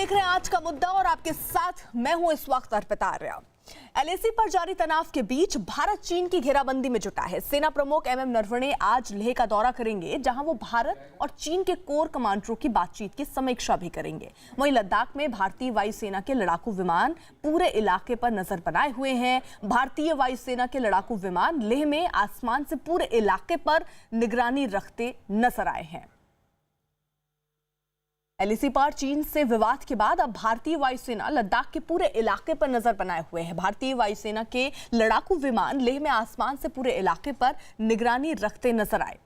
देख रहे हैं आज का मुद्दा और आपके साथ मैं हूं इस वक्त अर्पिता आर्या। एलएसी पर जारी तनाव के बीच भारत चीन की घेराबंदी में जुटा है। सेना प्रमुख एमएम नरवणे आज लेह का दौरा करेंगे, जहां वो भारत और चीन के कोर कमांडरों की बातचीत की समीक्षा भी करेंगे। वहीं लद्दाख में भारतीय वायुसेना के लड़ाकू विमान पूरे इलाके पर नजर बनाए हुए हैं। भारतीय वायुसेना के लड़ाकू विमान लेह में आसमान से पूरे इलाके पर निगरानी रखते नजर आए हैं। एलएसी पर चीन से विवाद के बाद अब भारतीय वायुसेना लद्दाख के पूरे इलाके पर नजर बनाए हुए है। भारतीय वायुसेना के लड़ाकू विमान लेह में आसमान से पूरे इलाके पर निगरानी रखते नजर आए।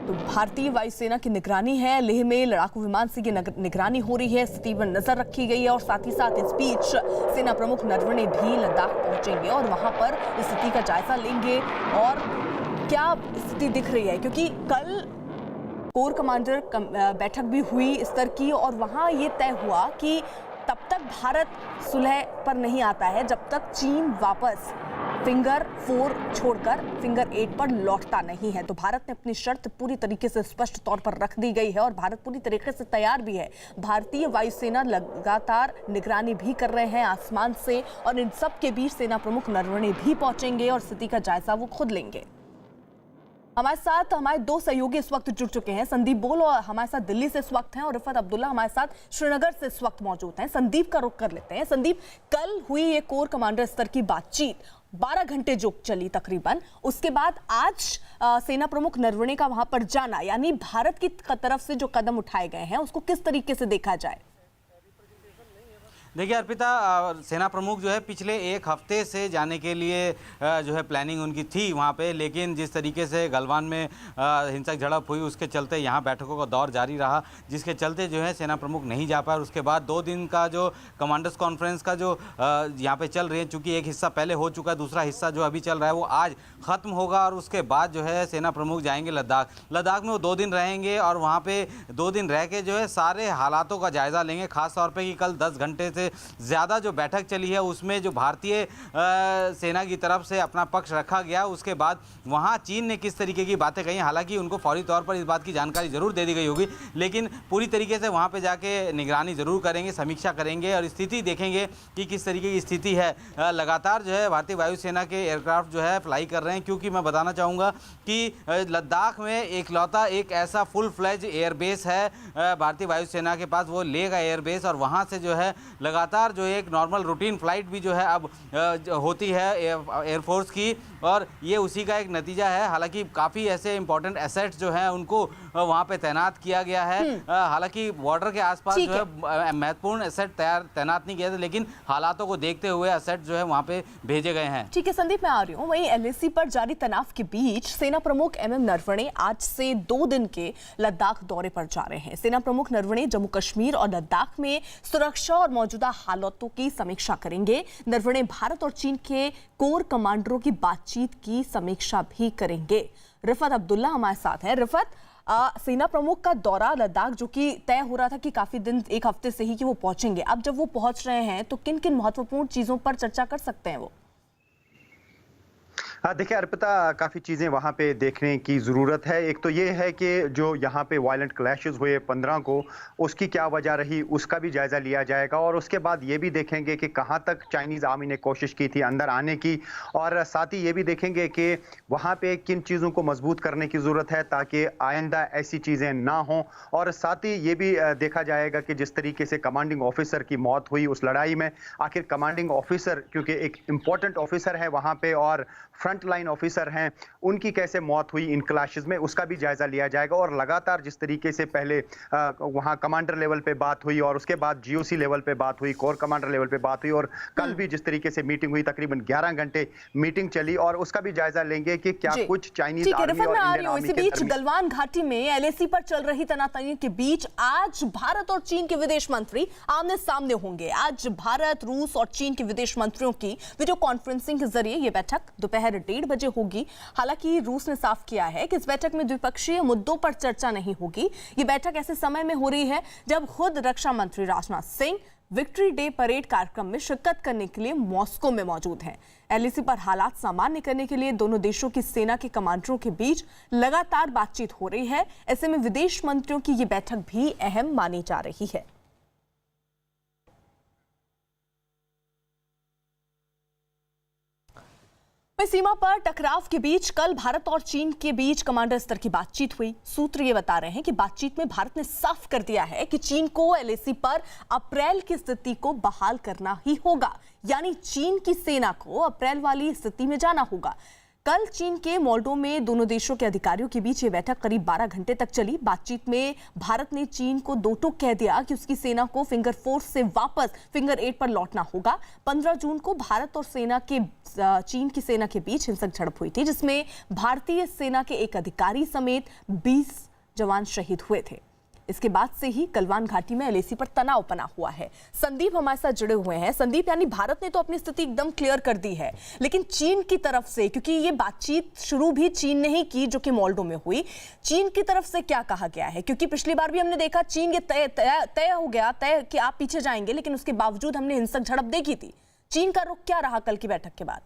तो भारतीय वायुसेना की निगरानी है, लेह में लड़ाकू विमान से ये निगरानी हो रही है, स्थिति पर नजर रखी गई है। और साथ ही साथ इस बीच सेना प्रमुख नरवणे भी लद्दाख पहुंचेंगे और वहां पर स्थिति का जायजा लेंगे और क्या स्थिति दिख रही है, क्योंकि कल कोर कमांडर बैठक भी हुई स्तर की और वहां ये तय हुआ कि तब तक भारत सुलह पर नहीं आता है जब तक चीन वापस फिंगर 4 छोड़कर फिंगर 8 पर लौटता नहीं है। तो भारत ने अपनी शर्त पूरी तरीके से स्पष्ट तौर पर रख दी गई है और भारत पूरी तरीके से तैयार भी है। भारतीय वायुसेना लगातार निगरानी भी कर रहे हैं आसमान से और इन सब के बीच सेना प्रमुख नरवणे भी पहुंचेंगे और स्थिति का जायजा वो खुद लेंगे। हमारे साथ हमारे दो सहयोगी इस वक्त जुड़ चुके हैं। संदीप बोल और हमारे साथ दिल्ली से इस वक्त हैं और रिफत अब्दुल्ला हमारे साथ श्रीनगर से इस वक्त मौजूद हैं। संदीप का रुख कर लेते हैं। संदीप, कल हुई ये कोर कमांडर स्तर की बातचीत 12 घंटे जो चली तकरीबन, उसके बाद आज सेना प्रमुख नरवणे का वहां पर जाना, यानी भारत की तरफ से जो कदम उठाए गए हैं उसको किस तरीके से देखा जाए? देखिए अर्पिता, सेना प्रमुख जो है पिछले एक हफ्ते से जाने के लिए जो है प्लानिंग उनकी थी वहाँ पे, लेकिन जिस तरीके से गलवान में हिंसक झड़प हुई उसके चलते यहाँ बैठकों का दौर जारी रहा, जिसके चलते जो है सेना प्रमुख नहीं जा पाए। उसके बाद 2 दिन का जो कमांडर्स कॉन्फ्रेंस का जो यहाँ पे चल रही है, चूँकि एक हिस्सा पहले हो चुका है, दूसरा हिस्सा जो अभी चल रहा है वो आज ख़त्म होगा और उसके बाद जो है सेना प्रमुख जाएंगे लद्दाख में वो 2 दिन रहेंगे और वहाँ पर 2 दिन रह के जो है सारे हालातों का जायज़ा लेंगे। खासतौर पर कि कल 10 घंटे से ज़्यादा जो बैठक चली है उसमें जो भारतीय सेना की तरफ से अपना पक्ष रखा गया, उसके बाद वहाँ चीन ने किस तरीके की बातें कही। हालांकि उनको फौरी तौर पर इस बात की जानकारी ज़रूर दे दी गई होगी, लेकिन पूरी तरीके से वहाँ पे जाके निगरानी ज़रूर करेंगे, समीक्षा करेंगे और स्थिति देखेंगे कि किस तरीके की स्थिति है। लगातार जो है भारतीय वायुसेना के एयरक्राफ्ट जो है फ्लाई कर रहे हैं, क्योंकि मैं बताना चाहूँगा कि लद्दाख में इकलौता एक ऐसा फुल फ्लैज एयरबेस है भारतीय वायुसेना के पास, वो लेह का एयरबेस, और वहाँ से जो है लगातार जो एक नॉर्मल रूटीन फ्लाइट भी जो है अब होती है एयरफोर्स की, और ये उसी का एक नतीजा है। हालांकि काफ़ी ऐसे इंपॉर्टेंट एसेट्स जो हैं उनको वहाँ पे तैनात किया गया है। हालांकि बॉर्डर के आसपास जो है महत्वपूर्ण एसेट तैनात नहीं किए थे, लेकिन हालातों को देखते हुए एसेट जो है वहाँ पे भेजे गए हैं। ठीक है संदीप, मैं आ रही हूँ। वहीं एलएसी पर जारी तनाव के बीच सेना प्रमुख एमएम नरवणे आज से 2 दिन के लद्दाख दौरे पर जा रहे हैं। सेना प्रमुख नरवणे जम्मू कश्मीर और लद्दाख में सुरक्षा और मौजूदा हालातों की समीक्षा करेंगे। नरवणे भारत और चीन के कोर कमांडरों की बातचीत की समीक्षा भी करेंगे। रिफत अब्दुल्ला हमारे साथ है। रिफत, सेना प्रमुख का दौरा लद्दाख जो कि तय हो रहा था कि काफी दिन, एक हफ्ते से ही कि वो पहुंचेंगे, अब जब वो पहुंच रहे हैं तो किन किन महत्वपूर्ण चीजों पर चर्चा कर सकते हैं वो? देखिए अर्पिता, काफ़ी चीज़ें वहाँ पे देखने की ज़रूरत है। एक तो ये है कि जो यहाँ पे वायलेंट क्लैशेस हुए 15 को, उसकी क्या वजह रही, उसका भी जायज़ा लिया जाएगा। और उसके बाद ये भी देखेंगे कि कहाँ तक चाइनीज़ आर्मी ने कोशिश की थी अंदर आने की, और साथ ही ये भी देखेंगे कि वहाँ पे किन चीज़ों को मजबूत करने की ज़रूरत है ताकि आइंदा ऐसी चीज़ें ना हों। और साथ ही ये भी देखा जाएगा कि जिस तरीके से कमांडिंग ऑफिसर की मौत हुई उस लड़ाई में, आखिर कमांडिंग ऑफिसर क्योंकि एक इम्पॉर्टेंट ऑफिसर है वहाँ पे और फ्रंट लाइन ऑफिसर हैं, उनकी कैसे मौत हुई इन क्लैशेस में, उसका भी जायजा लिया जाएगा। और लगातार जिस तरीके से पहले वहां कमांडर लेवल पे बात हुई और उसके बाद जीओसी लेवल पे बात हुई, कोर कमांडर लेवल पे बात हुई, और कल भी जिस तरीके से मीटिंग हुई, तकरीबन 11 घंटे मीटिंग चली, और उसका भी जायजा लेंगे कि क्या कुछ चाइनीज आर्मी और इंडियन आर्मी इसी बीच गलवान घाटी में एलएसी पर चल रही तनातनी के बीच आज भारत और चीन के विदेश मंत्री आमने सामने होंगे। आज भारत, रूस और चीन के विदेश मंत्रियों की वीडियो कॉन्फ्रेंसिंग के जरिए ये बैठक दोपहर 1:30 बजे होगी। हालांकि रूस ने साफ किया है कि इस बैठक में द्विपक्षीय मुद्दों पर चर्चा नहीं होगी। ये बैठक ऐसे समय में हो रही है जब खुद रक्षा मंत्री Rajnath Singh victory day parade कार्यक्रम में शिरकत करने के लिए मॉस्को में मौजूद हैं। एलएसी पर हालात सामान्य करने के लिए दोनों देशों की सेना के कमांडरों के बीच लगातार बातचीत हो रही है। ऐसे में विदेश मंत्रियों की ये बैठक भी अहम मानी जा रही है। सीमा पर टकराव के बीच कल भारत और चीन के बीच कमांडर स्तर की बातचीत हुई। सूत्र ये बता रहे हैं कि बातचीत में भारत ने साफ कर दिया है कि चीन को एलएसी पर अप्रैल की स्थिति को बहाल करना ही होगा, यानी चीन की सेना को अप्रैल वाली स्थिति में जाना होगा। कल चीन के मोल्डो में दोनों देशों के अधिकारियों के बीच ये बैठक करीब 12 घंटे तक चली। बातचीत में भारत ने चीन को दो टूक कह दिया कि उसकी सेना को फिंगर 4 से वापस फिंगर 8 पर लौटना होगा। 15 जून को भारत और चीन की सेना के बीच हिंसक झड़प हुई थी, जिसमें भारतीय सेना के एक अधिकारी समेत 20 जवान शहीद हुए थे। इसके बाद से ही गलवान घाटी में एलएसी पर तनाव बना हुआ है। संदीप हमारे साथ जुड़े हुए हैं। संदीप, यानी भारत ने तो अपनी स्थिति एकदम क्लियर कर दी है, लेकिन चीन की तरफ से, क्योंकि ये बातचीत शुरू भी चीन ने ही की जो कि मोल्डो में हुई, चीन की तरफ से क्या कहा गया है? क्योंकि पिछली बार भी हमने देखा चीन ये तय हो गया कि आप पीछे जाएंगे, लेकिन उसके बावजूद हमने हिंसक झड़प देखी थी। चीन का रुख क्या रहा कल की बैठक के बाद?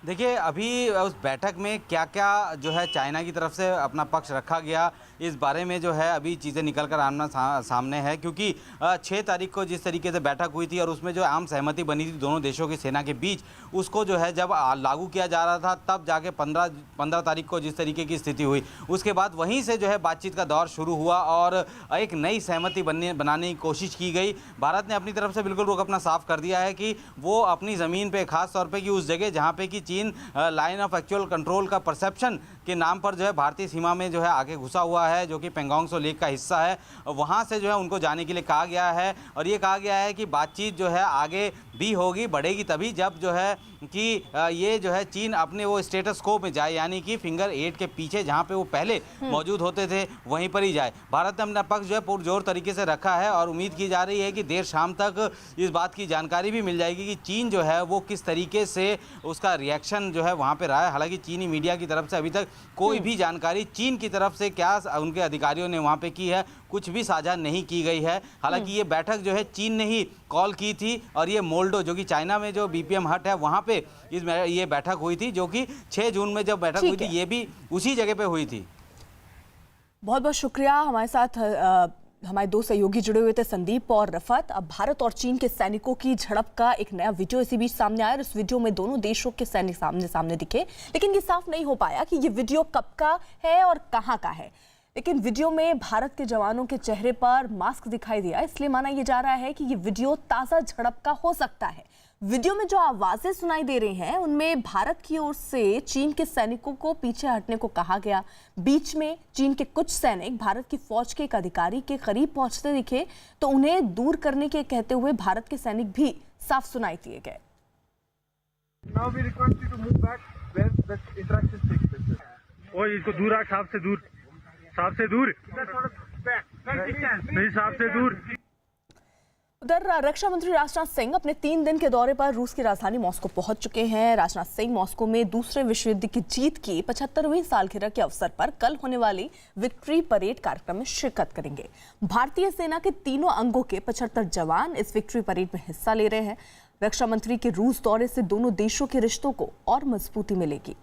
देखिए, अभी उस बैठक में क्या क्या जो है चाइना की तरफ से अपना पक्ष रखा गया, इस बारे में जो है अभी चीज़ें निकल कर आमना सामने है। क्योंकि 6 तारीख को जिस तरीके से बैठक हुई थी और उसमें जो आम सहमति बनी थी दोनों देशों की सेना के बीच, उसको जो है जब लागू किया जा रहा था तब जाके 15 तारीख को जिस तरीके की स्थिति हुई, उसके बाद वहीं से जो है बातचीत का दौर शुरू हुआ और एक नई सहमति बनाने की कोशिश की गई। भारत ने अपनी तरफ से बिल्कुल रुख अपना साफ कर दिया है कि वो अपनी ज़मीन पर, ख़ास तौर पर कि उस जगह जहाँ पर कि चीन लाइन ऑफ एक्चुअल कंट्रोल का परसेप्शन के नाम पर जो है भारतीय सीमा में जो है आगे घुसा हुआ है, जो कि पेंगोंग त्सो लेक का हिस्सा है, वहाँ से जो है उनको जाने के लिए कहा गया है। और ये कहा गया है कि बातचीत जो है आगे भी होगी, बढ़ेगी तभी जब जो है कि ये जो है चीन अपने वो स्टेटस को में जाए, यानी कि फिंगर 8 के पीछे जहाँ पे वो पहले मौजूद होते थे वहीं पर ही जाए। भारत ने अपना पक्ष जो है पुरजोर तरीके से रखा है और उम्मीद की जा रही है कि देर शाम तक इस बात की जानकारी भी मिल जाएगी कि चीन जो है वो किस तरीके से उसका रिएक्शन जो है वहाँ पे रहा है। हालांकि चीनी मीडिया की तरफ से अभी तक कोई भी जानकारी चीन की तरफ से क्या उनके अधिकारियों ने वहाँ पे की है, कुछ भी साझा नहीं की गई है। हालांकि ये बैठक जो है चीन ने ही कॉल की थी और ये मोल्डो जो कि चाइना में जो बीपीएम हट है वहाँ पे ये बैठक हुई थी, जो कि 6 जून में जब बैठक हुई थी ये भी उसी जगह पे हुई थी। बहुत बहुत शुक्रिया। हमारे साथ हमारे दो सहयोगी जुड़े हुए थे, संदीप और रफत। अब भारत और चीन के सैनिकों की झड़प का एक नया वीडियो इसी बीच सामने आया और इस वीडियो में दोनों देशों के सैनिक सामने दिखे, लेकिन ये साफ नहीं हो पाया कि ये वीडियो कब का है और कहां का है। लेकिन वीडियो में भारत के जवानों के चेहरे पर मास्क दिखाई दिया, इसलिए माना यह जा रहा है कि ये वीडियो ताजा झड़प का हो सकता है। वीडियो में जो आवाजें सुनाई दे रही हैं उनमें भारत की ओर से चीन के सैनिकों को पीछे हटने को कहा गया। बीच में चीन के कुछ सैनिक भारत की फौज के एक अधिकारी के करीब पहुंचते दिखे तो उन्हें दूर करने के कहते हुए भारत के सैनिक भी साफ सुनाई दिए गए। इसको दूर रख, सांप से दूर, सांप से दूर, नहीं सांप से दूर। उधर रक्षा मंत्री राजनाथ सिंह अपने 3 दिन के दौरे पर रूस की राजधानी मॉस्को पहुंच चुके हैं। राजनाथ सिंह मॉस्को में दूसरे विश्व युद्ध की जीत की 75वीं सालगिरह के अवसर पर कल होने वाली विक्ट्री परेड कार्यक्रम में शिरकत करेंगे। भारतीय सेना के तीनों अंगों के 75 जवान इस विक्ट्री परेड में हिस्सा ले रहे हैं। रक्षा मंत्री के रूस दौरे से दोनों देशों के रिश्तों को और मजबूती मिलेगी।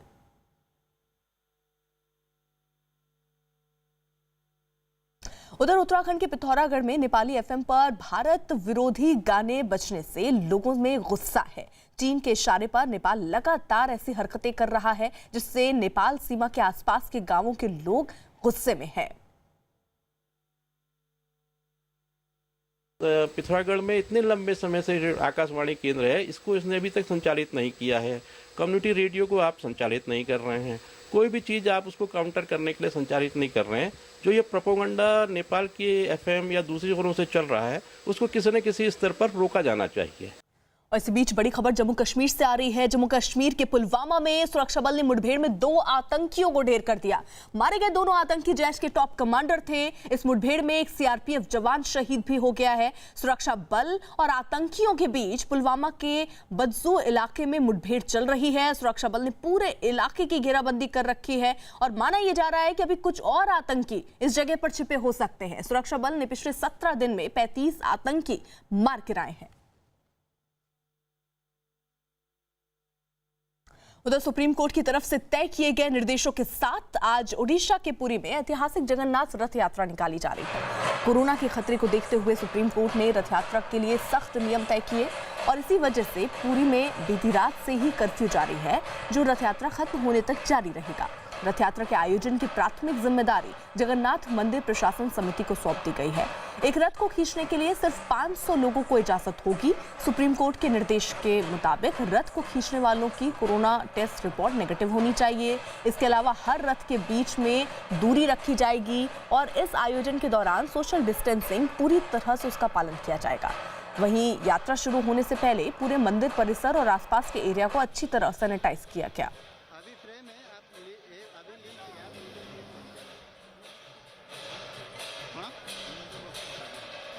उधर उत्तराखंड के पिथौरागढ़ में नेपाली एफएम पर भारत विरोधी गाने बजने से लोगों में गुस्सा है। चीन के इशारे पर नेपाल लगातार ऐसी हरकतें कर रहा है जिससे नेपाल सीमा के आसपास के गांवों के लोग गुस्से में हैं। पिथौरागढ़ में इतने लंबे समय से आकाशवाणी केंद्र है, इसको इसने अभी तक संचालित नहीं किया है। कम्युनिटी रेडियो को आप संचालित नहीं कर रहे हैं, कोई भी चीज़ आप उसको काउंटर करने के लिए संचालित नहीं कर रहे हैं। जो ये प्रोपेगेंडा नेपाल के एफएम या दूसरी जगहों से चल रहा है उसको किसी न किसी स्तर पर रोका जाना चाहिए। और इसी बीच बड़ी खबर जम्मू कश्मीर से आ रही है। जम्मू कश्मीर के पुलवामा में सुरक्षा बल ने मुठभेड़ में 2 आतंकियों को ढेर कर दिया। मारे गए दोनों आतंकी जैश के टॉप कमांडर थे। इस मुठभेड़ में एक सीआरपीएफ जवान शहीद भी हो गया है। सुरक्षा बल और आतंकियों के बीच पुलवामा के बज्जू इलाके में मुठभेड़ चल रही है। सुरक्षा बल ने पूरे इलाके की घेराबंदी कर रखी है और माना यह जा रहा है कि अभी कुछ और आतंकी इस जगह पर छिपे हो सकते हैं। सुरक्षा बल ने पिछले 17 दिन में 35 आतंकी मार गिराए हैं। उधर सुप्रीम कोर्ट की तरफ से तय किए गए निर्देशों के साथ आज ओडिशा के पुरी में ऐतिहासिक जगन्नाथ रथ यात्रा निकाली जा रही है। कोरोना के खतरे को देखते हुए सुप्रीम कोर्ट ने रथ यात्रा के लिए सख्त नियम तय किए और इसी वजह से पुरी में बीती रात से ही कर्फ्यू जारी है, जो रथ यात्रा खत्म होने तक जारी रहेगा। रथ यात्रा के आयोजन की प्राथमिक जिम्मेदारी जगन्नाथ मंदिर प्रशासन समिति को सौंप दी गई है। एक रथ को खींचने के लिए सिर्फ 500 लोगों को इजाजत होगी। सुप्रीम कोर्ट के निर्देश के मुताबिक रथ को खींचने वालों की कोरोना टेस्ट रिपोर्ट नेगेटिव होनी चाहिए। इसके अलावा हर रथ के बीच में दूरी रखी जाएगी और इस आयोजन के दौरान सोशल डिस्टेंसिंग पूरी तरह से उसका पालन किया जाएगा। वहीं यात्रा शुरू होने से पहले पूरे मंदिर परिसर और आसपास के एरिया को अच्छी तरह सैनिटाइज किया गया।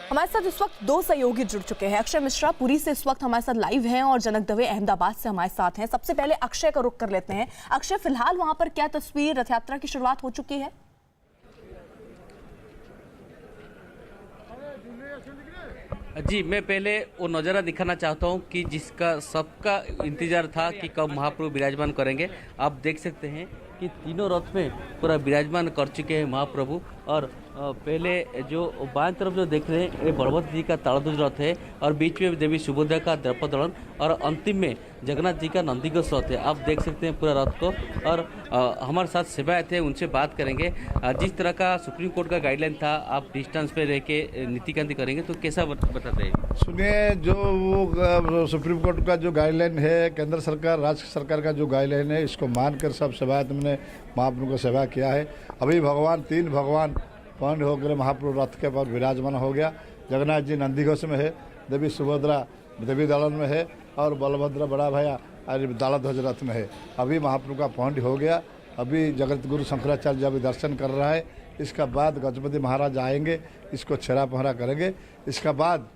हमारे साथ इस वक्त 2 सहयोगी जुड़ चुके हैं। अक्षय मिश्रा पुरी से इस वक्त हमारे साथ लाइव हैं और जनक दवे अहमदाबाद से हमारे साथ हैं। सबसे पहले अक्षय का रुख कर लेते हैं। अक्षय, फिलहाल वहां पर क्या तस्वीर, रथ यात्रा की शुरुआत हो चुकी है? जी, मैं पहले वो नज़ारा दिखाना चाहता हूँ कि जिसका सबका इंतजार था कि कब महाप्रभु विराजमान करेंगे। आप देख सकते हैं कि तीनों रथ में पूरा विराजमान कर चुके हैं महाप्रभु। और पहले जो बाएं तरफ जो देख रहे हैं ये बलभद्र जी का ताड़ध्वज रथ है और बीच में देवी सुभद्रा का दर्पदलन और अंतिम में जगन्नाथ जी का नंदीघोष रथ है। आप देख सकते हैं पूरा रथ को। और हमारे साथ सेवायत है, उनसे बात करेंगे। जिस तरह का सुप्रीम कोर्ट का गाइडलाइन था, आप डिस्टेंस पे रह के नीतिकांति करेंगे, तो कैसा बताते हैं? सुनिए, जो वो सुप्रीम कोर्ट का जो गाइडलाइन है, केंद्र सरकार राज्य सरकार का जो गाइडलाइन है, इसको मानकर सब सेवायत ने महाप्रभु को सेवा किया है। अभी तीन भगवान पौंड होकर महाप्रभु रथ के पर विराजमान हो गया। जगन्नाथ जी नंदीघोष में है, देवी सुभद्रा देवी दलन में है और बलभद्र बड़ा भैया ताड़ध्वज रथ में है। अभी महाप्रभु का पौंड हो गया। अभी जगत गुरु शंकराचार्य जी अभी दर्शन कर रहा है। इसका बाद गजपति महाराज आएंगे, इसको छेरा पहरा करेंगे। इसका बाद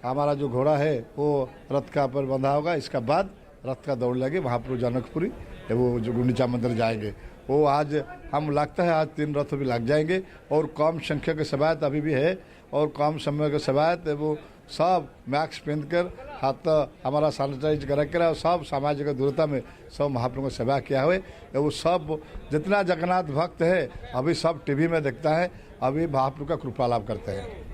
हमारा जो घोड़ा है वो रथ का पर बंधा होगा। इसका बाद रथ का दौड़ लगे, महाप्रभु जनकपुरी वो जो गुंडीचा मंदिर जाएंगे। वो आज हम लगता है आज 3 रथ भी लग जाएंगे और कम संख्या के सेवायत अभी भी है और कम समय के सेवायत वो सब मैक्स पहन कर हाथ हमारा सैनिटाइज कर और सब सामाजिक दूरता में सब महाप्रभु को सेवा किया हुए। वो सब जितना जगन्नाथ भक्त है अभी सब टीवी में देखता है, अभी महाप्रभु का कृपा लाभ करते हैं।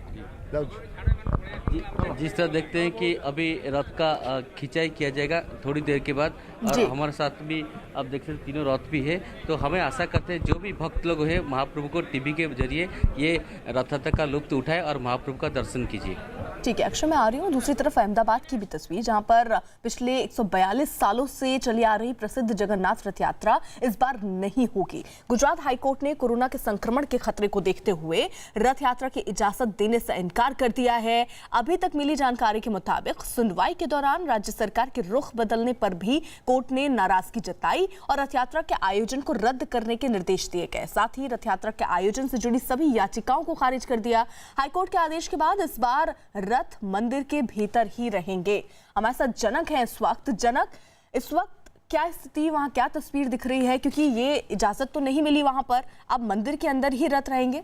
जिस तरह देखते हैं कि अभी रथ का खिंचाई किया जाएगा थोड़ी देर के बाद। और हमारे साथ भी आप देख सकते हैं तीनों रथ भी है। तो हमें आशा करते हैं जो भी भक्त लोग हैं महाप्रभु को टीवी के जरिए ये रथ यात्रा का लुत्फ उठाए और महाप्रभु का दर्शन कीजिए। ठीक है अक्षय, मैं आ रही हूँ दूसरी तरफ अहमदाबाद की भी तस्वीर, जहां पर पिछले 142 सालों से चली आ रही प्रसिद्ध जगन्नाथ रथ यात्रा इस बार नहीं होगी। गुजरात हाईकोर्ट ने कोरोना के संक्रमण के खतरे को देखते हुए रथ यात्रा की इजाजत देने से इनकार कर दिया है। अभी तक मिली जानकारी के मुताबिक सुनवाई के दौरान राज्य सरकार के रुख बदलने पर भी कोर्ट ने नाराजगी जताई और रथ यात्रा के आयोजन को रद्द करने के निर्देश दिए गए। साथ ही रथ यात्रा के आयोजन से जुड़ी सभी याचिकाओं को खारिज कर दिया। हाईकोर्ट के आदेश के बाद इस बार रथ मंदिर के भीतर ही रहेंगे। हमारे साथ जनक है इस वक्त। जनक, इस वक्त क्या स्थिति, वहां क्या तस्वीर दिख रही है? क्योंकि ये इजाजत तो नहीं मिली वहां पर, अब मंदिर के अंदर ही रथ रहेंगे।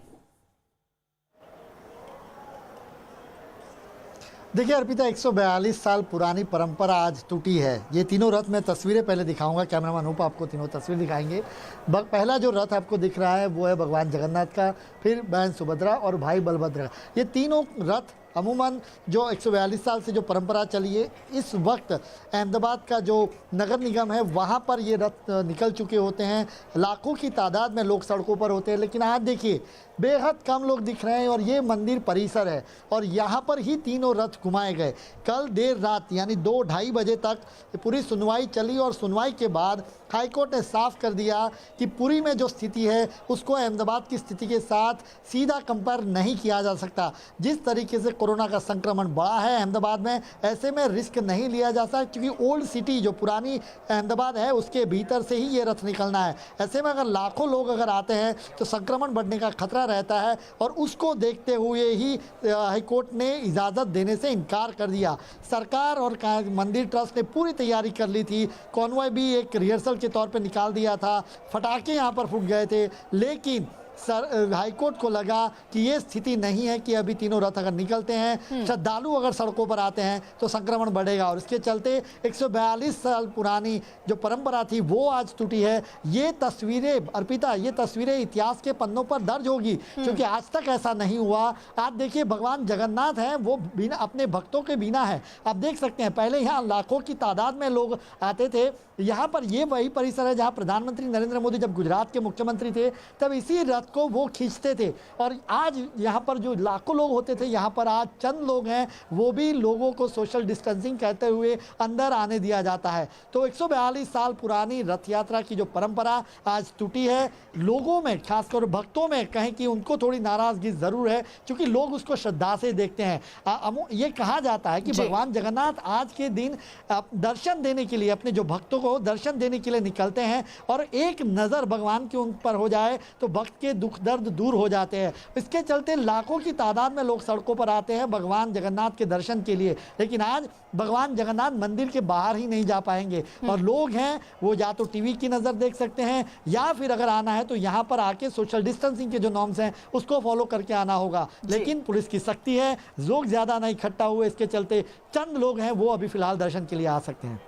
देखिए अर्पिता, 142 साल पुरानी परंपरा आज टूटी है। ये तीनों रथ मैं तस्वीरें पहले दिखाऊंगा, कैमरामैन अनूप आपको तीनों तस्वीर दिखाएंगे। पहला जो रथ आपको दिख रहा है वो है भगवान जगन्नाथ का, फिर बहन सुभद्रा और भाई बलभद्र का। ये तीनों रथ अमूमन जो 142 साल से जो परंपरा चली है, इस वक्त अहमदाबाद का जो नगर निगम है वहाँ पर ये रथ निकल चुके होते हैं। लाखों की तादाद में लोग सड़कों पर होते हैं, लेकिन आज देखिए बेहद कम लोग दिख रहे हैं और ये मंदिर परिसर है और यहाँ पर ही तीनों रथ घुमाए गए। कल देर रात यानी 2-2:30 बजे तक पूरी सुनवाई चली और सुनवाई के बाद हाईकोर्ट ने साफ कर दिया कि पुरी में जो स्थिति है उसको अहमदाबाद की स्थिति के साथ सीधा कंपेयर नहीं किया जा सकता। जिस तरीके से कोरोना का संक्रमण बढ़ा है अहमदाबाद में। ऐसे में रिस्क नहीं लिया जा सकता, क्योंकि ओल्ड सिटी जो पुरानी अहमदाबाद है उसके भीतर से ही ये रथ निकलना है। ऐसे में अगर लाखों लोग अगर आते हैं तो संक्रमण बढ़ने का खतरा रहता है, और उसको देखते हुए ही हाईकोर्ट ने इजाज़त देने से इनकार कर दिया। सरकार और मंदिर ट्रस्ट ने पूरी तैयारी कर ली थी, कॉन्वॉय भी एक रिहर्सल के तौर पे निकाल दिया था, फटाके यहाँ पर फूट गए थे, लेकिन हाईकोर्ट को लगा कि ये स्थिति नहीं है कि अभी तीनों रथ अगर निकलते हैं, श्रद्धालु अगर सड़कों पर आते हैं तो संक्रमण बढ़ेगा, और इसके चलते 142 साल पुरानी जो परंपरा थी वो आज टूटी है। ये तस्वीरें अर्पिता, ये तस्वीरें इतिहास के पन्नों पर दर्ज होगी, क्योंकि आज तक ऐसा नहीं हुआ। आप देखिए भगवान जगन्नाथ हैं, वो बिना अपने भक्तों के बिना है। आप देख सकते हैं पहले यहाँ लाखों की तादाद में लोग आते थे। यहाँ पर ये वही परिसर है जहाँ प्रधानमंत्री नरेंद्र मोदी जब गुजरात के मुख्यमंत्री थे तब इसी रथ को वो खींचते थे, और आज यहाँ पर जो लाखों लोग होते थे, यहाँ पर आज चंद लोग हैं, वो भी लोगों को सोशल डिस्टेंसिंग कहते हुए अंदर आने दिया जाता है। तो 142 साल पुरानी रथ यात्रा की जो परंपरा आज टूटी है, लोगों में खासकर भक्तों में कहें कि उनको थोड़ी नाराजगी जरूर है, क्योंकि लोग उसको श्रद्धा से देखते हैं। ये कहा जाता है कि भगवान जगन्नाथ आज के दिन दर्शन देने के लिए, अपने जो भक्तों को दर्शन देने के लिए निकलते हैं, और एक नज़र भगवान के उन पर हो जाए तो भक्त के दुख दर्द दूर हो जाते हैं। इसके चलते लाखों की तादाद में लोग सड़कों पर आते हैं भगवान जगन्नाथ के दर्शन के लिए। लेकिन आज भगवान जगन्नाथ मंदिर के बाहर ही नहीं जा पाएंगे, और लोग हैं वो या तो टीवी की नज़र देख सकते हैं, या फिर अगर आना है तो यहाँ पर आके सोशल डिस्टेंसिंग के जो नॉर्म्स हैं उसको फॉलो करके आना होगा। लेकिन पुलिस की सख्ती है, लोग ज़्यादा नहीं इकट्ठा हुए, इसके चलते चंद लोग हैं वो अभी फिलहाल दर्शन के लिए आ सकते हैं।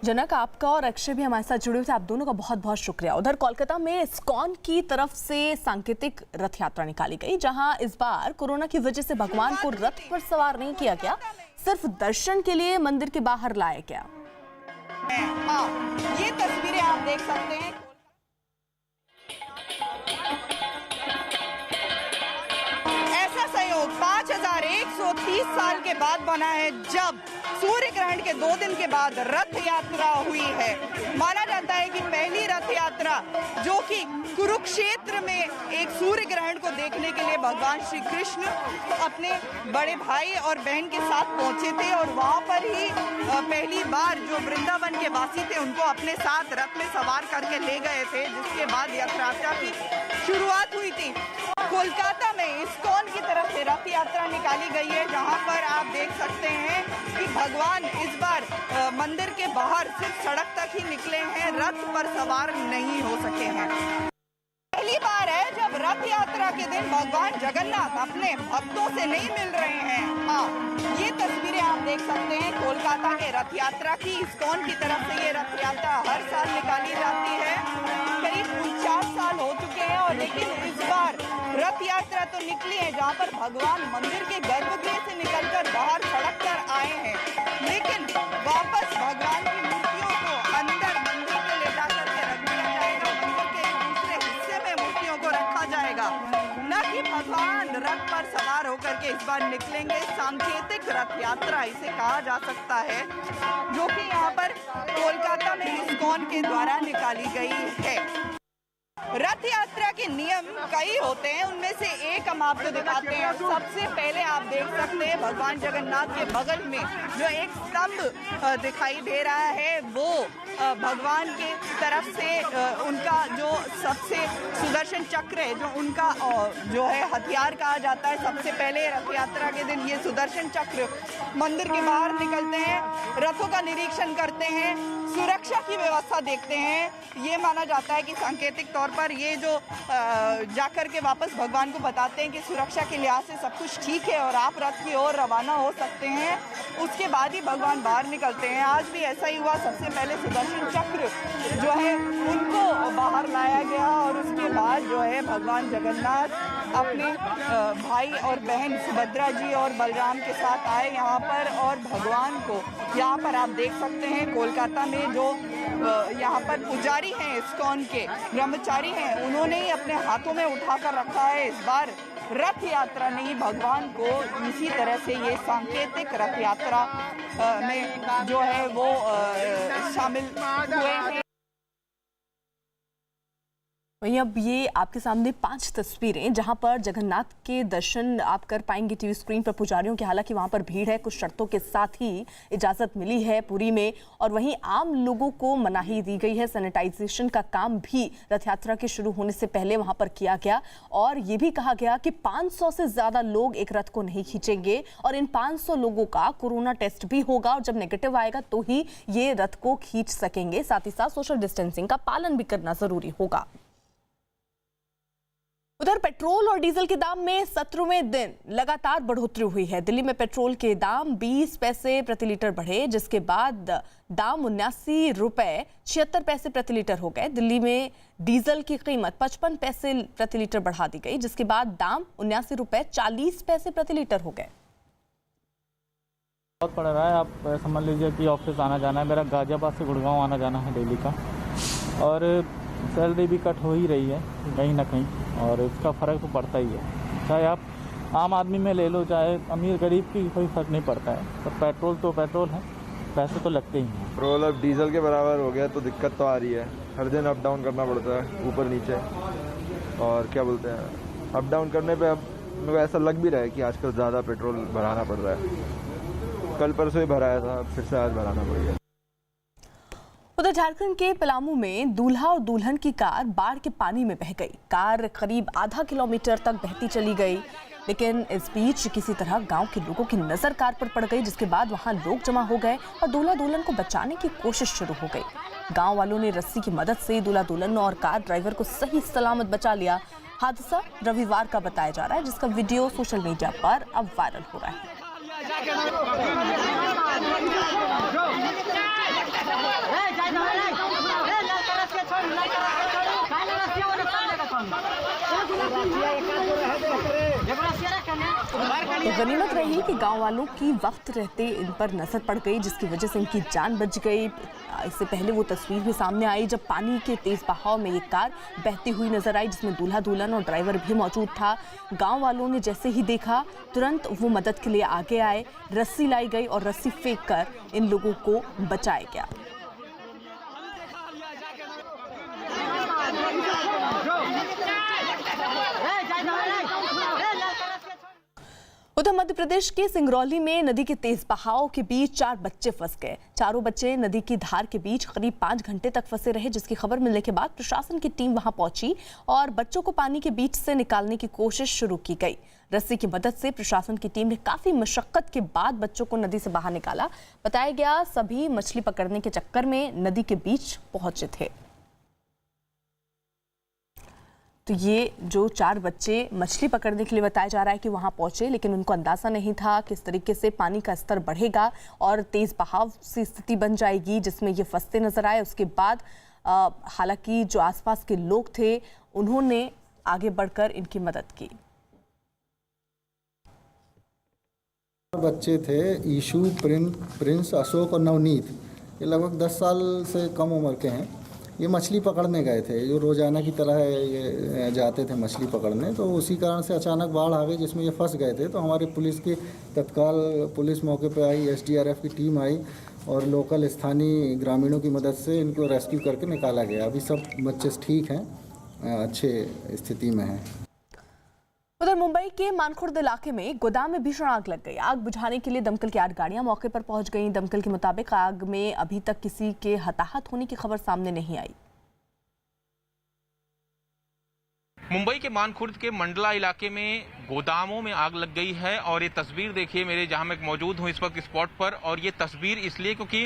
जनक, आपका और अक्षय भी हमारे साथ जुड़े हुए थे, आप दोनों का बहुत बहुत शुक्रिया। उधर कोलकाता में इस्कॉन की तरफ से सांकेतिक रथ यात्रा निकाली गई, जहां इस बार कोरोना की वजह से भगवान को रथ पर सवार नहीं किया गया, सिर्फ दर्शन के लिए मंदिर के बाहर लाया गया। ये तस्वीरें आप देख सकते हैं। ऐसा संयोग 5130 साल के बाद बना है, जब सूर्य ग्रहण के 2 दिन के बाद रथ यात्रा हुई है। माना जाता है कि पहली रथ यात्रा जो कि कुरुक्षेत्र में एक सूर्य ग्रहण को देखने के लिए भगवान श्री कृष्ण अपने बड़े भाई और बहन के साथ पहुंचे थे, और वहां पर ही पहली बार जो वृंदावन के वासी थे उनको अपने साथ रथ में सवार करके ले गए थे, जिसके बाद यात्रा की शुरुआत हुई थी। कोलकाता में इस्कॉन की तरफ से रथ यात्रा निकाली गई है, जहां पर आप देख सकते हैं कि भगवान इस बार मंदिर के बाहर सिर्फ सड़क तक ही निकले हैं, रथ पर सवार नहीं हो सके हैं। पहली बार है जब रथ यात्रा के दिन भगवान जगन्नाथ अपने भक्तों से नहीं मिल रहे हैं। ये तस्वीरें आप देख सकते हैं कोलकाता के रथ यात्रा की। इस्कॉन की तरफ से ये रथ यात्रा हर साल निकाली जाती है, करीब 49 साल हो चुके हैं, और लेकिन इस बार रथ यात्रा तो निकली है जहाँ पर भगवान मंदिर के गर्भगृह से निकलकर बाहर सड़क पर आए हैं, लेकिन वापस भगवान की मूर्तियों को अंदर मंदिर में ले जाकर के रख दिया जाएगा। मंदिर के एक दूसरे हिस्से में मूर्तियों को रखा जाएगा, न कि भगवान रथ पर सवार होकर के इस बार निकलेंगे। सांकेतिक रथ यात्रा इसे कहा जा सकता है, जो कि यहाँ पर कोलकाता में इस्कॉन के द्वारा निकाली गई है। रथ यात्रा के नियम कई होते हैं, उनमें से एक हम आपको दिखाते हैं। सबसे पहले आप देख सकते हैं भगवान जगन्नाथ के बगल में जो एक स्तंभ दिखाई दे रहा है, वो भगवान की तरफ से उनका जो सबसे सुदर्शन चक्र है, जो उनका जो है हथियार कहा जाता है। सबसे पहले रथ यात्रा के दिन ये सुदर्शन चक्र मंदिर के बाहर निकलते हैं, रथों का निरीक्षण करते हैं, सुरक्षा की व्यवस्था देखते हैं। ये माना जाता है कि सांकेतिक तौर पर ये जो जाकर के वापस भगवान को बताते हैं कि सुरक्षा के लिहाज से सब कुछ ठीक है और आप रथ की ओर रवाना हो सकते हैं, उसके बाद ही भगवान बाहर निकलते हैं। आज भी ऐसा ही हुआ, सबसे पहले सुदर्शन चक्र जो है उनको बाहर लाया गया, और उसके बाद जो है भगवान जगन्नाथ अपने भाई और बहन सुभद्रा जी और बलराम के साथ आए यहाँ पर, और भगवान को यहाँ पर आप देख सकते हैं कोलकाता में जो यहाँ पर पुजारी हैं, इस्कॉन के ब्रह्मचारी हैं, उन्होंने ही अपने हाथों में उठाकर रखा है। इस बार रथ यात्रा नहीं, भगवान को इसी तरह से ये सांकेतिक रथ यात्रा में जो है वो शामिल हुए हैं। वहीं अब ये आपके सामने 5 तस्वीरें जहां पर जगन्नाथ के दर्शन आप कर पाएंगे टीवी स्क्रीन पर पुजारियों की। हालांकि वहां पर भीड़ है, कुछ शर्तों के साथ ही इजाजत मिली है पुरी में, और वहीं आम लोगों को मनाही दी गई है। सैनिटाइजेशन का काम भी रथ यात्रा के शुरू होने से पहले वहां पर किया गया और ये भी कहा गया कि 500 से ज्यादा लोग एक रथ को नहीं खींचेंगे और इन 500 लोगों का कोरोना टेस्ट भी होगा और जब नेगेटिव आएगा तो ही ये रथ को खींच सकेंगे। साथ ही साथ सोशल डिस्टेंसिंग का पालन भी करना जरूरी होगा। उधर पेट्रोल और डीजल के दाम में 17वें दिन लगातार बढ़ोतरी हुई है। दिल्ली में पेट्रोल के दाम 20 पैसे प्रति लीटर बढ़े, जिसके बाद दाम 79 रुपए 76 पैसे प्रति लीटर हो गए। दिल्ली में डीजल की कीमत 55 पैसे प्रति लीटर बढ़ा दी गई, जिसके बाद दाम 79 रुपए 40 पैसे प्रति लीटर हो गए। बहुत पड़ रहा है। आप समझ लीजिए कि ऑफिस आना जाना है, मेरा गाजियाबाद से गुड़गांव आना जाना है डेली का, और सैलरी भी कट हो ही रही है कहीं ना कहीं, और इसका फ़र्क तो पड़ता ही है। चाहे आप आम आदमी में ले लो, चाहे अमीर गरीब की कोई फ़र्क नहीं पड़ता है। तो पेट्रोल है, पैसे तो लगते ही हैं। पेट्रोल अब डीजल के बराबर हो गया तो दिक्कत तो आ रही है। हर दिन अप डाउन करना पड़ता है, ऊपर नीचे, और क्या बोलते हैं, अप डाउन करने पे अब मेरे को ऐसा लग भी रहा है कि आजकल ज़्यादा पेट्रोल भराना पड़ रहा है। कल परसों ही भराया था, फिर से आज भराना पड़ गया। उधर झारखंड के पलामू में दूल्हा और दुल्हन की कार बाढ़ के पानी में बह गई। कार करीब आधा किलोमीटर तक बहती चली गई, लेकिन इस बीच किसी तरह गांव के लोगों की नजर कार पर पड़ गई, जिसके बाद वहां लोग जमा हो गए और दूल्हा दुल्हन को बचाने की कोशिश शुरू हो गई। गांव वालों ने रस्सी की मदद से दूल्हा दुल्हन और कार ड्राइवर को सही सलामत बचा लिया। हादसा रविवार का बताया जा रहा है, जिसका वीडियो सोशल मीडिया पर अब वायरल हो रहा है। तो गनीमत रही कि गांव वालों की वक्त रहते इन पर नजर पड़ गई, जिसकी वजह से इनकी जान बच गई। इससे पहले वो तस्वीर भी सामने आई जब पानी के तेज बहाव में ये कार बहती हुई नजर आई, जिसमें दूल्हा दुल्हन और ड्राइवर भी मौजूद था। गांव वालों ने जैसे ही देखा तुरंत वो मदद के लिए आगे आए, रस्सी लाई गई और रस्सी फेंक कर इन लोगों को बचाया गया। उधर मध्य प्रदेश के सिंगरौली में नदी के तेज बहाव के बीच 4 बच्चे फंस गए। चारों बच्चे नदी की धार के बीच करीब 5 घंटे तक फंसे रहे, जिसकी खबर मिलने के बाद प्रशासन की टीम वहां पहुंची और बच्चों को पानी के बीच से निकालने की कोशिश शुरू की गई। रस्सी की मदद से प्रशासन की टीम ने काफी मशक्कत के बाद बच्चों को नदी से बाहर निकाला। बताया गया सभी मछली पकड़ने के चक्कर में नदी के बीच पहुंचे थे। तो ये जो 4 बच्चे मछली पकड़ने के लिए बताया जा रहा है कि वहां पहुंचे, लेकिन उनको अंदाजा नहीं था किस तरीके से पानी का स्तर बढ़ेगा और तेज बहाव से स्थिति बन जाएगी, जिसमें ये फंसते नजर आए। उसके बाद हालांकि जो आसपास के लोग थे उन्होंने आगे बढ़कर इनकी मदद की। बच्चे थे ईशु, प्रिंस, अशोक और नवनीत। ये लगभग 10 साल से कम उम्र के हैं। ये मछली पकड़ने गए थे, जो रोज़ाना की तरह ये जाते थे मछली पकड़ने। तो उसी कारण से अचानक बाढ़ आ गई, जिसमें ये फंस गए थे। तो हमारी पुलिस की तत्काल पुलिस मौके पर आई, SDRF की टीम आई और लोकल स्थानीय ग्रामीणों की मदद से इनको रेस्क्यू करके निकाला गया। अभी सब बच्चे ठीक हैं, अच्छे स्थिति में हैं। उधर मुंबई के मानखुर्द इलाके में गोदाम में भीषण आग लग गई। आग बुझाने के लिए दमकल की 8 गाड़ियां मौके पर पहुंच गईं। दमकल के मुताबिक आग में अभी तक किसी के हताहत होने की खबर सामने नहीं आई। मुंबई के मानखुर्द के मंडला इलाके में गोदामों में आग लग गई है और ये तस्वीर देखिए मेरे जहां मैं मौजूद हूं इस वक्त स्पॉट पर। और ये तस्वीर इसलिए क्योंकि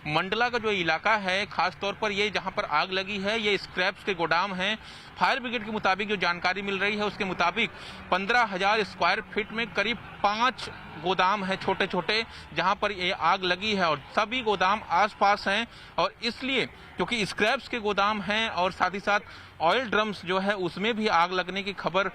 मंडला का जो इलाका है खास तौर पर ये जहां पर आग लगी है ये स्क्रैप्स के गोदाम हैं। फायर ब्रिगेड के मुताबिक जो जानकारी मिल रही है उसके मुताबिक 15,000 स्क्वायर फीट में करीब 5 गोदाम है छोटे छोटे, जहां पर ये आग लगी है और सभी गोदाम आसपास हैं। और इसलिए क्योंकि स्क्रैप्स के गोदाम हैं और साथ ही साथ ऑयल ड्रम्स जो है उसमें भी आग लगने की खबर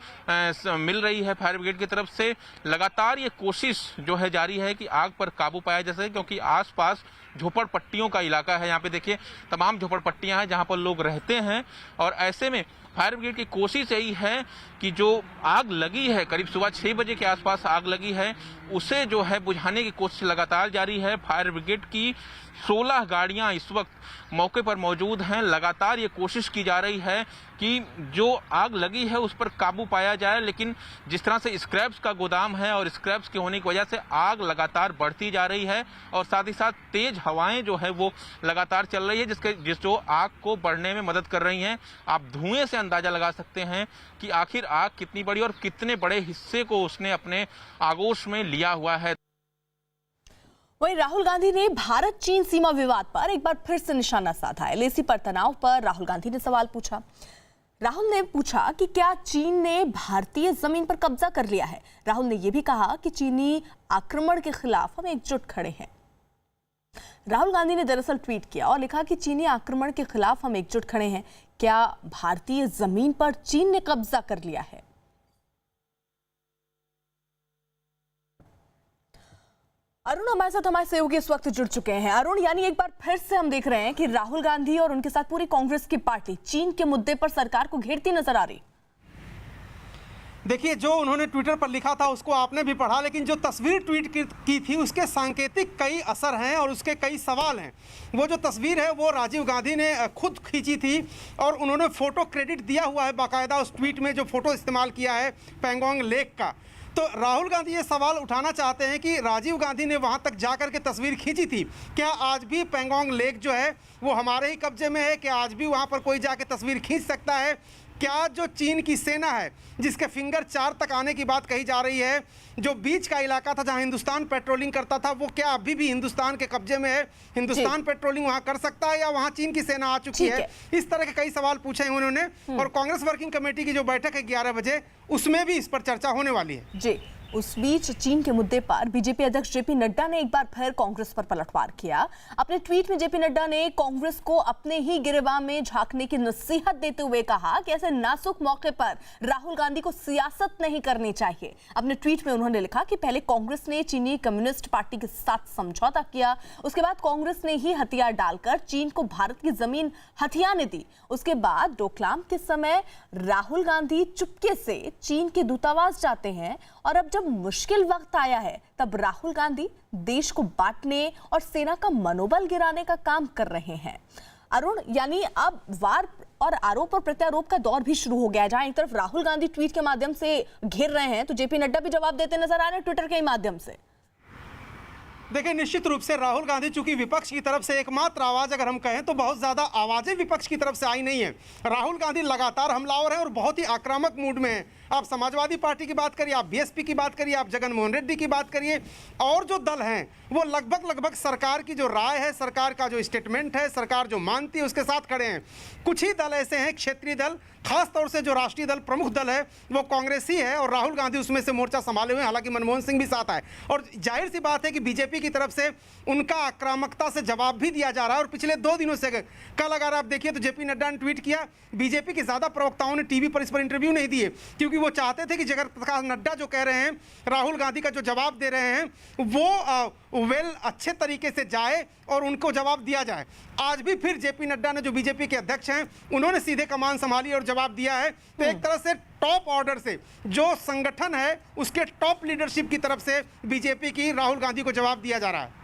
मिल रही है फायर ब्रिगेड की तरफ से। लगातार ये कोशिश जो है जारी है कि आग पर काबू पाया जा सके, क्योंकि आसपास झोपड़पट्टियों का इलाका है। यहाँ पे देखिए तमाम झोपड़पट्टियां हैं जहां पर लोग रहते हैं और ऐसे में फायर ब्रिगेड की कोशिश यही है कि जो आग लगी है, करीब सुबह 6 बजे के आसपास आग लगी है, उसे जो है बुझाने की कोशिश लगातार जारी है। फायर ब्रिगेड की 16 गाड़ियां इस वक्त मौके पर मौजूद हैं। लगातार ये कोशिश की जा रही है कि जो आग लगी है उस पर काबू पाया जाए, लेकिन जिस तरह से स्क्रैप्स का गोदाम है और स्क्रैप्स के होने की वजह से आग लगातार बढ़ती जा रही है और साथ ही साथ तेज हवाएं जो है वो लगातार चल रही है, जो आग को बढ़ने में मदद कर रही हैं। आप धुएं से अंदाजा लगा सकते हैं कि आखिर आग कितनी बड़ी और कितने बड़े हिस्से को उसने अपने आगोश में लिया हुआ है। वहीं राहुल गांधी ने भारत चीन सीमा विवाद पर एक बार फिर से निशाना साधा। एलएसी पर तनाव पर राहुल गांधी ने सवाल पूछा। राहुल ने पूछा कि क्या चीन ने भारतीय जमीन पर कब्जा कर लिया है। राहुल ने यह भी कहा कि चीनी आक्रमण के खिलाफ हम एकजुट खड़े हैं। राहुल गांधी ने दरअसल ट्वीट किया और लिखा कि चीनी आक्रमण के खिलाफ हम एकजुट खड़े हैं। क्या भारतीय जमीन पर चीन ने कब्जा कर लिया है? अरुण हमारे साथ हमारे सहयोगी इस वक्त जुड़ चुके हैं। अरुण, यानी एक बार फिर से हम देख रहे हैं कि राहुल गांधी और उनके साथ पूरी कांग्रेस की पार्टी चीन के मुद्दे पर सरकार को घेरती नजर आ रही। देखिए, जो उन्होंने ट्विटर पर लिखा था उसको आपने भी पढ़ा, लेकिन जो तस्वीर ट्वीट की थी उसके सांकेतिक कई असर हैं और उसके कई सवाल हैं। वो जो तस्वीर है वो राजीव गांधी ने खुद खींची थी और उन्होंने फ़ोटो क्रेडिट दिया हुआ है बाकायदा उस ट्वीट में, जो फ़ोटो इस्तेमाल किया है पैंगोंग लेक का। तो राहुल गांधी ये सवाल उठाना चाहते हैं कि राजीव गांधी ने वहाँ तक जाकर के तस्वीर खींची थी, क्या आज भी पैंगोंग लेक जो है वो हमारे ही कब्जे में है? क्या आज भी वहाँ पर कोई जाके तस्वीर खींच सकता है? क्या जो चीन की सेना है जिसके फिंगर 4 तक आने की बात कही जा रही है, जो बीच का इलाका था जहां हिंदुस्तान पेट्रोलिंग करता था, वो क्या अभी भी हिंदुस्तान के कब्जे में है? हिंदुस्तान पेट्रोलिंग वहां कर सकता है या वहां चीन की सेना आ चुकी है? इस तरह के कई सवाल पूछे हैं उन्होंने और कांग्रेस वर्किंग कमेटी की जो बैठक है 11 बजे, उसमें भी इस पर चर्चा होने वाली है। जी, उस बीच चीन के मुद्दे पर बीजेपी अध्यक्ष जेपी नड्डा ने एक बार फिर कांग्रेस पर पलटवार किया। अपने ट्वीट में जेपी नड्डा ने कांग्रेस को अपने ही गिरेबान में झांकने की नसीहत देते हुए कहा कि ऐसे नाजुक मौके पर राहुल गांधी को सियासत नहीं करनी चाहिए। अपने ट्वीट में उन्होंने लिखा कि पहले कांग्रेस ने चीनी कम्युनिस्ट पार्टी के साथ समझौता किया, उसके बाद कांग्रेस ने ही हथियार डालकर चीन को भारत की जमीन हथियाने दी। उसके बाद डोकलाम के समय राहुल गांधी चुपके से चीन के दूतावास जाते हैं और अब जब मुश्किल वक्त आया है तब राहुल गांधी देश को बांटने और सेना का मनोबल गिराने का काम कर रहे हैं। अरुण, यानी अब वार और आरोप और प्रत्यारोप का दौर भी शुरू हो गया है, जहां एक तरफ राहुल गांधी ट्वीट के माध्यम से घेर रहे हैं तो जेपी नड्डा भी जवाब देते नजर आ रहे हैं ट्विटर के माध्यम से। देखिए, निश्चित रूप से राहुल गांधी चूंकि विपक्ष की तरफ से एकमात्र आवाज अगर हम कहें तो बहुत ज्यादा आवाजें विपक्ष की तरफ से आई नहीं है। राहुल गांधी लगातार हमलावर हैं और बहुत ही आक्रामक मूड में हैं। आप समाजवादी पार्टी की बात करिए, आप बीएसपी की बात करिए, आप जगन मोहन रेड्डी की बात करिए, और जो दल हैं वो लगभग सरकार की जो राय है, सरकार का जो स्टेटमेंट है, सरकार जो मानती है उसके साथ खड़े हैं। कुछ ही दल ऐसे हैं, क्षेत्रीय दल, खास तौर से जो राष्ट्रीय दल प्रमुख दल है वो कांग्रेस ही है और राहुल गांधी उसमें से मोर्चा संभाले हुए हैं। हालांकि मनमोहन सिंह भी साथ आए और जाहिर सी बात है कि बीजेपी की तरफ से उनका आक्रामकता से जवाब भी दिया जा रहा है। और पिछले 2 दिनों से कल अगर आप देखिए तो जेपी नड्डा ने ट्वीट किया, बीजेपी के ज्यादा प्रवक्ताओं ने टीवी पर इस पर इंटरव्यू नहीं दिए क्योंकि वो चाहते थे कि जगत प्रकाश नड्डा जो कह रहे हैं, राहुल गांधी का जो जवाब दे रहे हैं वो अच्छे तरीके से जाए और उनको जवाब दिया जाए। आज भी फिर जेपी नड्डा ने, जो बीजेपी के अध्यक्ष हैं, उन्होंने सीधे कमान संभाली और जवाब दिया है। तो एक तरह से टॉप ऑर्डर से जो संगठन है उसके टॉप लीडरशिप की तरफ से बीजेपी की राहुल गांधी को जवाब दिया जा रहा है।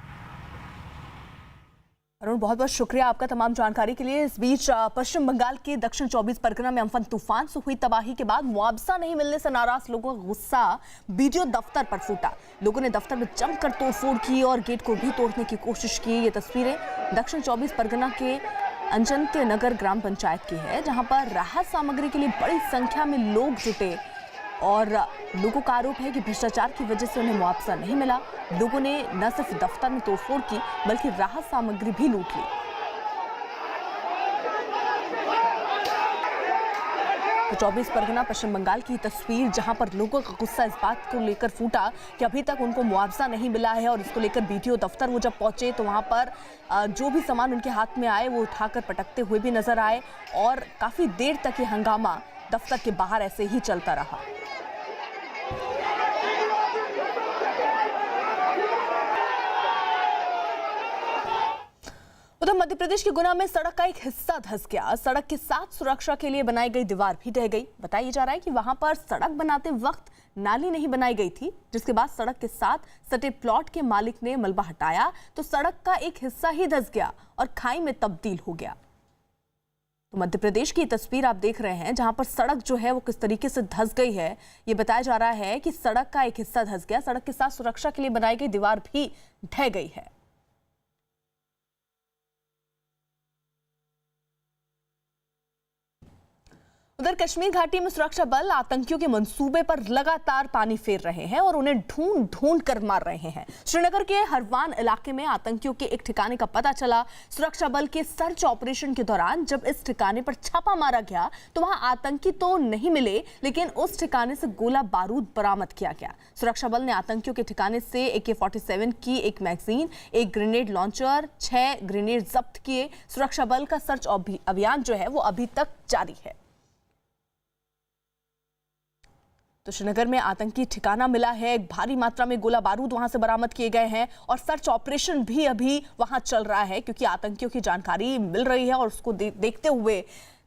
अरुण, बहुत बहुत शुक्रिया आपका तमाम जानकारी के लिए। इस बीच पश्चिम बंगाल के दक्षिण 24 परगना में अम्फन तूफान से हुई तबाही के बाद मुआवजा नहीं मिलने से नाराज लोगों का गुस्सा बीडीओ दफ्तर पर फूटा। लोगों ने दफ्तर में जमकर तोड़फोड़ की और गेट को भी तोड़ने की कोशिश की। ये तस्वीरें दक्षिण 24 परगना के अंजंत्य नगर ग्राम पंचायत की है, जहां पर राहत सामग्री के लिए बड़ी संख्या में लोग जुटे और लोगों का आरोप है कि भ्रष्टाचार की वजह से उन्हें मुआवजा नहीं मिला। लोगों ने न सिर्फ दफ्तर में तोड़फोड़ की बल्कि राहत सामग्री भी लूट ली। तो 24 परगना पश्चिम बंगाल की तस्वीर, जहां पर लोगों का गुस्सा इस बात को लेकर फूटा कि अभी तक उनको मुआवजा नहीं मिला है और इसको लेकर बीडीओ दफ्तर वो जब पहुंचे तो वहां पर जो भी सामान उनके हाथ में आए वो उठाकर पटकते हुए भी नजर आए और काफी देर तक ये हंगामा दफ्तर के बाहर ऐसे ही चलता रहा। उधर मध्य मध्य प्रदेश के गुना में सड़क का एक हिस्सा धंस गया। सड़क के साथ सुरक्षा के लिए बनाई गई दीवार भी ढह गई। बताया जा रहा है कि वहां पर सड़क बनाते वक्त नाली नहीं बनाई गई थी, जिसके बाद सड़क के साथ सटे प्लॉट के मालिक ने मलबा हटाया तो सड़क का एक हिस्सा ही धंस गया और खाई में तब्दील हो गया। तो मध्य प्रदेश की तस्वीर आप देख रहे हैं, जहां पर सड़क जो है वो किस तरीके से धंस गई है। ये बताया जा रहा है कि सड़क का एक हिस्सा धंस गया, सड़क के साथ सुरक्षा के लिए बनाई गई दीवार भी ढह गई है। उधर कश्मीर घाटी में सुरक्षा बल आतंकियों के मंसूबे पर लगातार पानी फेर रहे हैं और उन्हें ढूंढ ढूंढ कर मार रहे हैं। श्रीनगर के हरवान इलाके में आतंकियों के एक ठिकाने का पता चला। सुरक्षा बल के सर्च ऑपरेशन के दौरान जब इस ठिकाने पर छापा मारा गया तो वहां आतंकी तो नहीं मिले, लेकिन उस ठिकाने से गोला बारूद बरामद किया गया। सुरक्षा बल ने आतंकियों के ठिकाने से AK-47 की एक मैगजीन, एक ग्रेनेड लॉन्चर, 6 ग्रेनेड जब्त किए। सुरक्षा बल का सर्च अभियान जो है वो अभी तक जारी है। तो श्रीनगर में आतंकी ठिकाना मिला है, एक भारी मात्रा में गोला बारूद वहां से बरामद किए गए हैं और सर्च ऑपरेशन भी अभी वहां चल रहा है, क्योंकि आतंकियों की जानकारी मिल रही है और उसको देखते हुए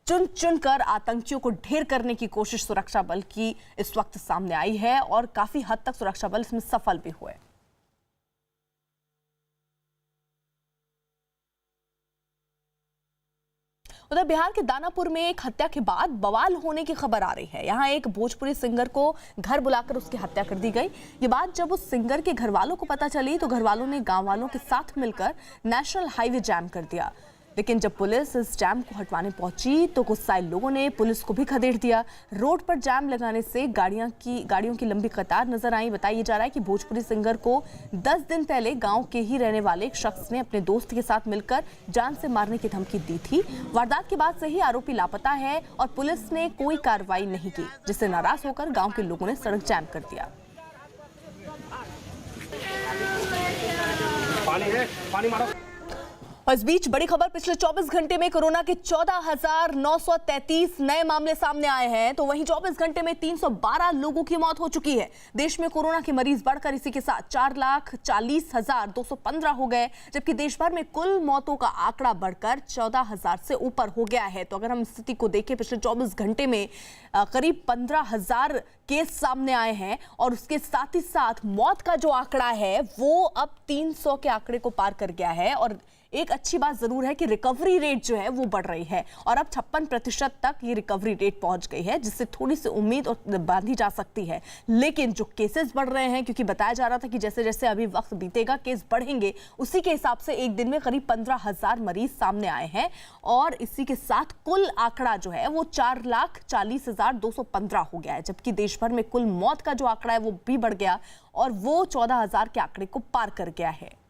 चुन चुन कर आतंकियों को ढेर करने की कोशिश सुरक्षा बल की इस वक्त सामने आई है और काफी हद तक सुरक्षा बल इसमें सफल भी हुए। उधर बिहार के दानापुर में एक हत्या के बाद बवाल होने की खबर आ रही है। यहाँ एक भोजपुरी सिंगर को घर बुलाकर उसकी हत्या कर दी गई। ये बात जब उस सिंगर के घर वालों को पता चली तो घर वालों ने गांव वालों के साथ मिलकर नेशनल हाईवे जाम कर दिया। लेकिन जब पुलिस इस जाम को हटवाने पहुंची तो गुस्साए लोगों ने पुलिस को भी खदेड़ दिया। रोड पर जाम लगाने से गाड़ियों की लंबी कतार नजर आई। बताया जा रहा है कि भोजपुरी सिंगर को 10 दिन पहले गांव के ही रहने वाले एक शख्स ने अपने दोस्त के साथ मिलकर जान से मारने की धमकी दी थी। वारदात के बाद से ही आरोपी लापता है और पुलिस ने कोई कार्रवाई नहीं की, जिससे नाराज होकर गाँव के लोगों ने सड़क जाम कर दिया। पानी है, पानी मारो। और इस बीच बड़ी खबर, पिछले 24 घंटे में कोरोना के 14,933 नए मामले सामने आए हैं। तो वहीं 24 घंटे में 312 लोगों की मौत हो चुकी है। देश में कोरोना के मरीज बढ़कर इसी के साथ 4,40,215 हो गए, जबकि देश भर में कुल मौतों का आंकड़ा बढ़कर 14,000 से ऊपर हो गया है। तो अगर हम स्थिति को देखें, पिछले 24 घंटे में करीब 15,000 केस सामने आए हैं और उसके साथ ही साथ मौत का जो आंकड़ा है वो अब 300 के आंकड़े को पार कर गया है। और एक अच्छी बात जरूर है कि रिकवरी रेट जो है वो बढ़ रही है और अब 56% तक ये रिकवरी रेट पहुंच गई है, जिससे थोड़ी सी उम्मीद और बांधी जा सकती है। लेकिन जो केसेस बढ़ रहे हैं, क्योंकि बताया जा रहा था कि जैसे जैसे अभी वक्त बीतेगा केस बढ़ेंगे, उसी के हिसाब से एक दिन में करीब 15,000 मरीज सामने आए हैं और इसी के साथ कुल आंकड़ा जो है वो 4,40,215 हो गया है, जबकि देश भर में कुल मौत का जो आंकड़ा है वो भी बढ़ गया और वो 14,000 के आंकड़े को पार कर गया है।